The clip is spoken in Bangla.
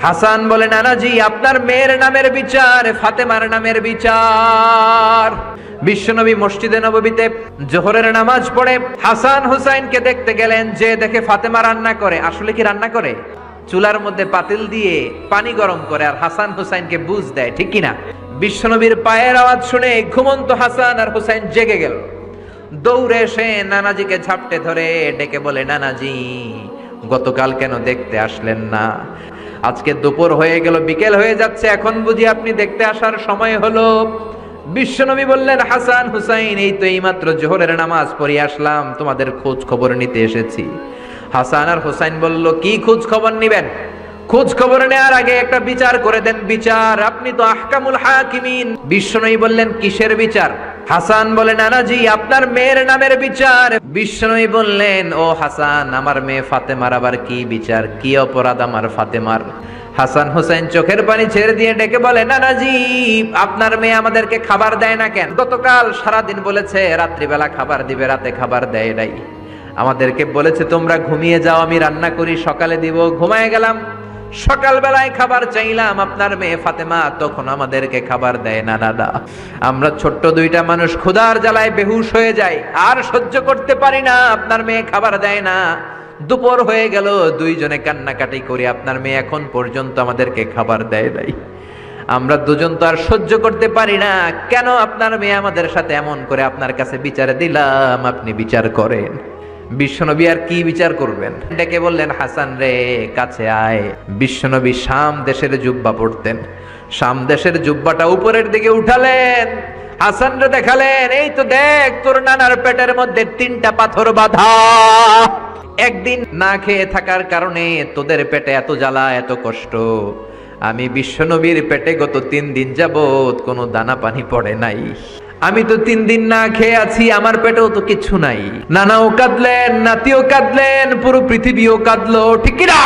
হাসান বলে, নানাজি আপনার মেয়ের নামের বিচার, ফাতেমার নামের বিচার। বিশ্বনবী মসজিদে নববীতে জোহরের নামাজ পড়ে হাসান হুসাইনকে দেখতে গেলেন, যে দেখে ফাতেমা রান্না করে। আসলে কি রান্না করে? চুলার মধ্যে পাতিল দিয়ে পানি গরম করে আর হাসান হুসাইনকে বুঝ দেয়, ঠিক কিনা? বিশ্বনবীর পায়ের আওয়াজ শুনে ঘুমন্ত হাসান আর হুসাইন জেগে গেল। দৌড়ে এসে নানাজিকে ঝাপটে ধরে ডেকে বলে, নানাজি গতকাল কেন দেখতে আসলেন না? আজকে দুপুর হয়ে গেল, বিকেল হয়ে যাচ্ছে, এখন বুঝি আপনি দেখতে আসার সময় হলো? বিশ্বনবী বললেন, হাসান হুসাইন এই তো এইমাত্র জোহরের নামাজ পড়ে আসলাম, তোমাদের খোঁজ খবর নিতে এসেছি। হাসান আর হুসাইন বলল, কি খোঁজ খবর নিবেন? খোঁজ খবর নেওয়ার আগে একটা বিচার করে দেন। বিচার? আপনি তো আহকামুল হাকিমিন। বিশ্বনবী বললেন, কিসের বিচার? হাসান বলে, নানাজি আপনার মেয়ের নামের বিচার। বিশ্বনবী বললেন, ও হাসান, আমার মেয়ে ফাতেমার আবার কি বিচার? কি অপরাধ আমার ফাতেমার? হাসান হুসাইন চোখের পানি ছেড়ে দিয়ে ডেকে বলে, নানাজি আপনার মেয়ে আমাদেরকে খাবার দেয় না কেন? গতকাল সারাদিন বলেছে রাত্রিবেলা খাবার দিবে, রাতে খাবার দেয় নাই। আমাদেরকে বলেছে তোমরা ঘুমিয়ে যাও, আমি রান্না করি, সকালে দিব। ঘুমায় গেলাম, সকালবেলায় খাবার চাইলাম, আপনার মেয়ে ফাতেমা তখন আমাদেরকে খাবার দেয় না। দাদা, আমরা ছোট্ট দুইটা মানুষ ক্ষুধার জ্বালায় বেহুশ হয়ে যাই, আর সহ্য করতে পারি না, আপনার মেয়ে খাবার দেয় না। দুপুর হয়ে গেল, দুইজনে কান্নাকাটি করি, আপনার মেয়ে এখন পর্যন্ত আমাদেরকে খাবার দেয় নাই। আমরা দুজন তো আর সহ্য করতে পারি না, কেন আপনার মেয়ে আমাদের সাথে এমন করে? আপনার কাছে বিচার দিলাম, আপনি বিচার করেন। বিশ্বনবী আর কি বিচার করবেন? ডেকে বললেন, হাসান রে কাছে আয়। বিশ্বনবী শাম দেশের জুব্বা পড়তেন, শাম দেশের জুব্বাটা উপরের দিকে উঠালেন, হাসান রে দেখালেন, এই তো দেখ তোর নানার পেটের মধ্যে 3টা পাথর বাঁধা। একদিন না খেয়ে থাকার কারণে তোদের পেটে এত জ্বালা, এত কষ্ট। আমি বিশ্বনবীর পেটে গত 3 দিন যাবত কোনো দানা পানি পড়ে নাই। আমি তো 3 দিন না খেয়ে আছি, আমার পেটেও তো কিছু নাই। নানাও কাঁদলেন, নাতিও কাঁদলেন, পুরো পৃথিবীও কাঁদলো, ঠিক কিনা?